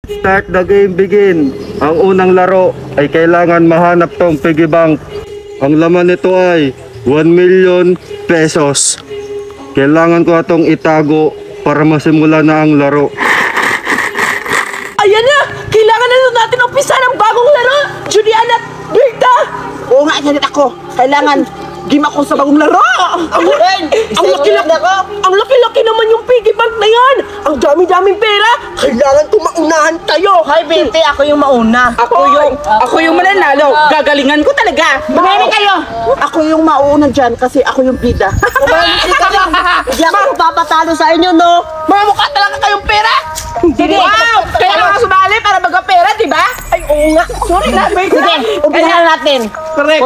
Start the game, begin. Ang unang laro ay kailangan mahanap tong piggy bank. Ang laman nito ay 1 million pesos. Kailangan ko itong itago para masimula na ang laro. Ayan na! Kailangan na natin umpisa ng bagong laro! Julian at Berta! Oo nga, ganit ako. Kailangan game ako sa bagong laro! Ang laki-laki naman yung piggy bank na yan! Ang dami-daming pera! Kailangan ko maunahan tayo! Hi, Binti, ako yung mauna. Ako yung mananalo! Gagalingan ko talaga! Bumili kayo! Ako yung mauuna dyan kasi ako yung bida. Hindi ako papatalo sa inyo, no? Mga mukha talaga kayong pera! Sige! Wow! Kaya mga sumali para magka-pera, diba? Ay, oo nga! Sorry na, Berta! Sige, umpisahan natin. Correct!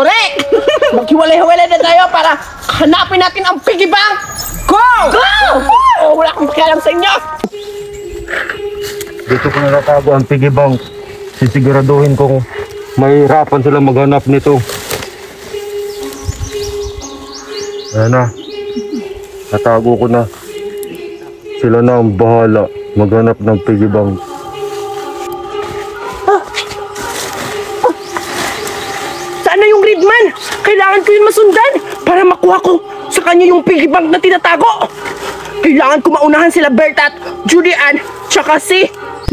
Maghiwalay-hiwalay na tayo para hanapin natin ang piggy bank! Go! Oh, wala akong pakialam sa inyo! Dito ko natago ang piggy bank. Sisiguraduhin kong mahirapan sila maghanap nito. Ayan na. Natago ko na. Sila na ang bahala maghanap ng piggy bank. Saan na yung Redman? Kailangan ko yun masundan para makuha ko sa kanya yung piggy bank na tinatago. Kailangan ko maunahan sila Berta at Julian tsaka si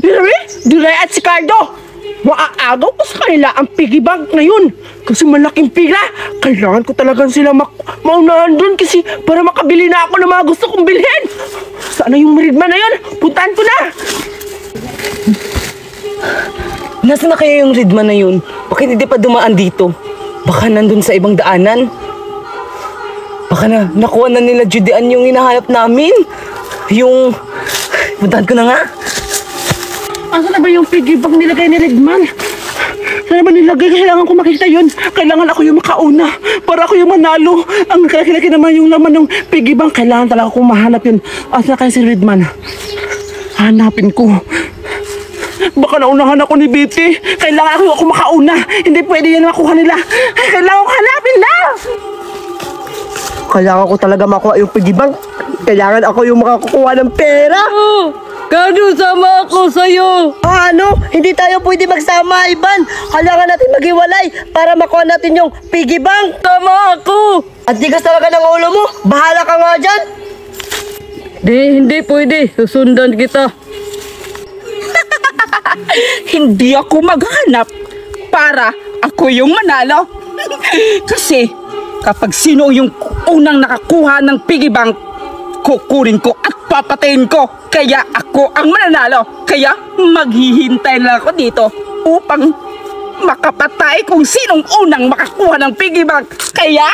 Dilay at si Cardo. Maaagaw ko sa kanila ang piggy bank na yun kasi malaking pira. Kailangan ko talagang sila maunahan dun kasi para makabili na ako ng mga gusto kong bilhin. Saan na yung Redman na yun? Puntahan ko na. Nasaan na kaya yung Redman na yun? Bakit hindi pa dumaan dito? Baka nandun sa ibang daanan? Baka na nakuha na nila Judean yung hinahanap namin? Yung... Puntahan ko na nga. Asan na ba yung piggy bank nilagay ni Redman? Saan ba nilagay? Kailangan ko makita yun. Kailangan ako yung makauna para ako yung manalo. Ang kakilaki naman yung laman ng piggy bank. Kailangan talaga ko mahanap yun. Asan na kaya si Redman? Hanapin ko. Baka naunahan ako ni Betty. Kailangan ako makauna. Hindi pwede yan makuha nila. Kailangan ko hanapin na. Kailangan ko talaga makuha yung piggy bank. Kailangan ako yung makakuha ng pera. Cardo, sama ako sa'yo! Ano? Hindi tayo pwede magsama, Ivan. Kailangan natin maghiwalay para makuha natin yung piggy bank. Sama ako! At tigas talaga ng ulo mo. Bahala ka nga dyan. Hindi pwede. Susundan kita. Hindi ako maghanap para ako yung manalo. Kasi kapag sino yung unang nakakuha ng piggy bank, kukunin ko at papatayin ko. Kaya ako ang mananalo. Kaya maghihintay lang ako dito upang makapatay kung sinong unang makakuha ng piggy bank. Kaya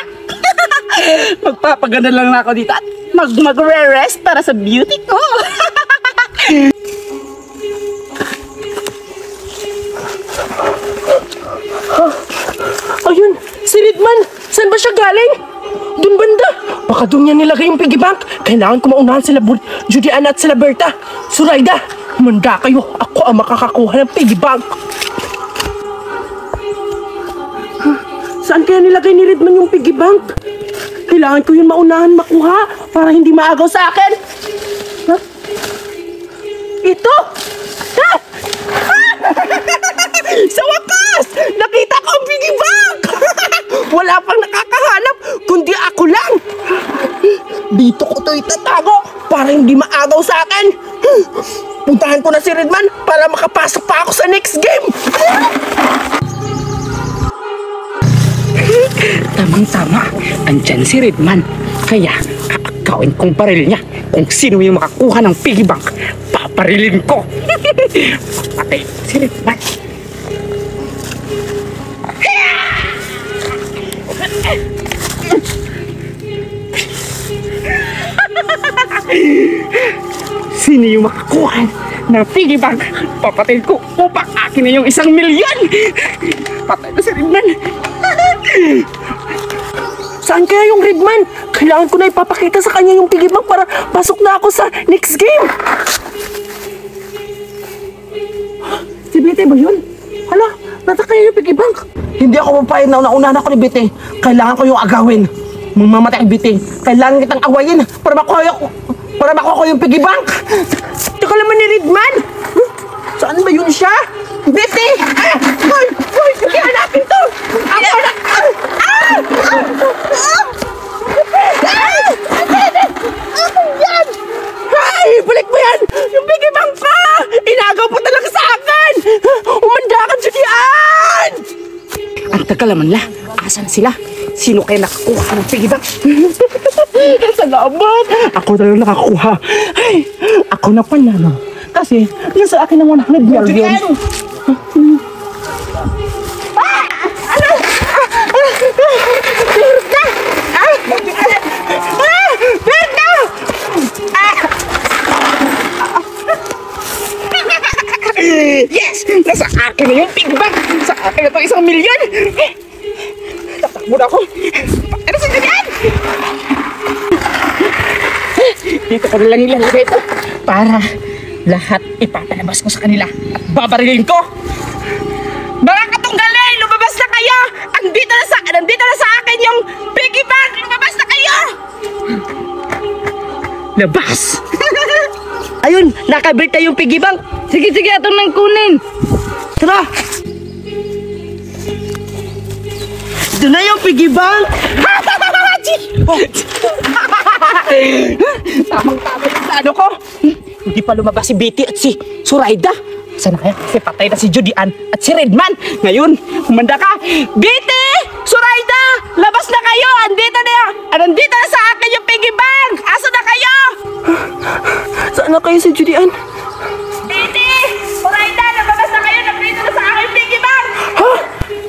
magpapaganda lang ako dito at magre-rest para sa beauty ko. Ayun, si Redman. Saan ba siya galing? Doon banda. Baka doon niya nilagay yung piggy bank. Kailangan ko maunahan sila Julian at sila Berta. Suraida, manda kayo. Ako ang makakakuha ng piggy bank. Saan kaya nilagay ni Redman yung piggy bank? Kailangan ko yun maunahan makuha para hindi maagaw sa akin. Huh? Ito! Ha! Sa wakas! Nakita ko ang piggy bank! Wala pang nakakahanap kundi ako lang. Dito ko to itatago para hindi maagaw sa akin. Puntahan ko na si Redman para makapasok pa ako sa next game. Tamang-tama, andyan si Redman. Kaya kakawin kong baril niya. Kung sino yung makakuha ng piggy bank, paparilin ko. Patay si Redman. Sino yung makakuha ng piggy bank? Papatayin ko upang akin na yung 1 milyon. Patay na si Redman. Saan kaya yung Redman? Kailangan ko na ipapakita sa kanya yung piggy bank para pasok na ako sa next game. Si Bete ba yun? Hala, nasa kaya yung piggy bank? Hindi ako mapayag na naunahan ako ni Bete. Kailangan ko yung agawin. Mamamatay ang Bete. Kailangan kitang awayin para makuha ko yung piggy bank. Ito ka naman ni Redman. Saan ba yun siya? Betty! Hoy! Hoy! Sige, hanapin to! Ako na! Yan! Ay! Balik mo yan! Yung piggy bank ka! Inagaw po talaga sa akin! Umanda ka, Julian! Ang tagal naman la. Asan sila? Sino kaya nakakuha ng piggy bank? Salamat! Ako na lang nakakuha. Ay! Ako na panalo. Kasi, yun sa akin ang 100 million. Yes! Nasa akin na yung pig bank! Sa akin na to 1 milyon! Tatakbo na ako! Ano sa ganyan? Dito ko na lang ilalagay ito para lahat ipapalabas ko sa kanila at babarilin ko! Mga katunggali! Lumabas na kayo! Nandito na sa akin yung piggy bank! Lumabas na kayo! Labas! Ayun, nakabit na yung piggy bank. Sige, atong nang kunin. Tara! Ito na yung piggy bank. Tamang-tama yung plano ko. Hindi pa lumabas si Betty at si Zoraida. Sana kaya kasi patay na si Judian at si Redman. Ngayon, humanda ka. Betty! Zoraida! Labas na kayo! Andito na sa akin yung piggy bank! Asa na kayo? Saan na kayo si Judian? Betty! Zoraida! Labas na kayo! Nandito na sa akin yung piggy bank! Ha?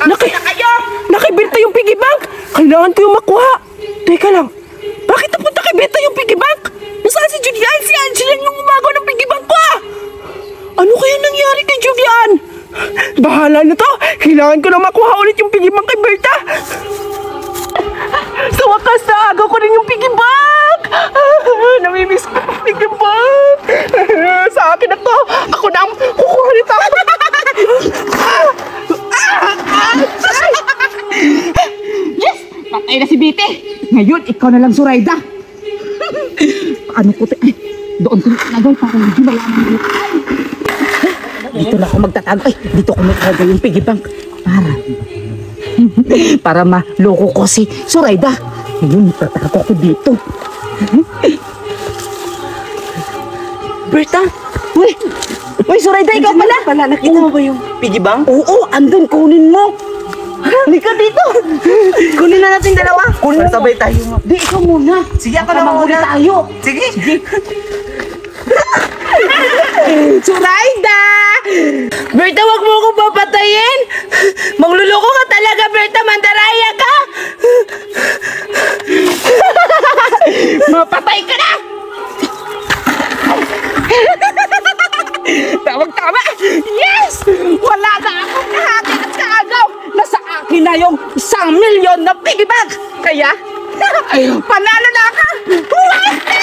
Asa na kayo? Nakibenta yung piggy bank! Kailangan ko yung makuha. Teka lang. Bakit napunta kay Beta yung piggy bank? Nasaan si Julian? Si Angela yung umagaw ng piggy bank ko ah! Ano kaya nangyari kay Julian? Bahala na to! Kailangan ko na makuha ulit yung piggy bank kay Berta! Sa wakas na agaw ko rin yung piggy bank! Namimiss ko yung piggy bank! Sa akin na to! Ako na ang kukuha nito! Yes! Patay na si Bete! Ngayon, ikaw na lang, Zoraida! Paano ko ay, doon ko nagay para hindi malaman mo. Dito na ako magtatago. Ay, dito ko magtatago yung piggy bank. Para maloko ko si Zoraida. Ngayon, magtatago ko dito. Berta! Uy, Zoraida, ikaw pala! Nakita mo ba yung piggy bank? Oo, andun, kunin mo. Halika dito! Kunin na natin dalawa. Kunin mo. Sabay tayo. Di, ikaw muna. Sige, ako Baka na mahuli muna. tayo. Sige. Zoraida! Berta, wag mo akong papatayin! Mangluloko ka talaga, Berta! Mandaraya ka! Mapatay ka na! Tawag-tama! Yes! Wala na akong kahati at kaagaw! Nasa akin na yung 1 milyon na piggy bank! Kaya, panalo na ka! Huwag!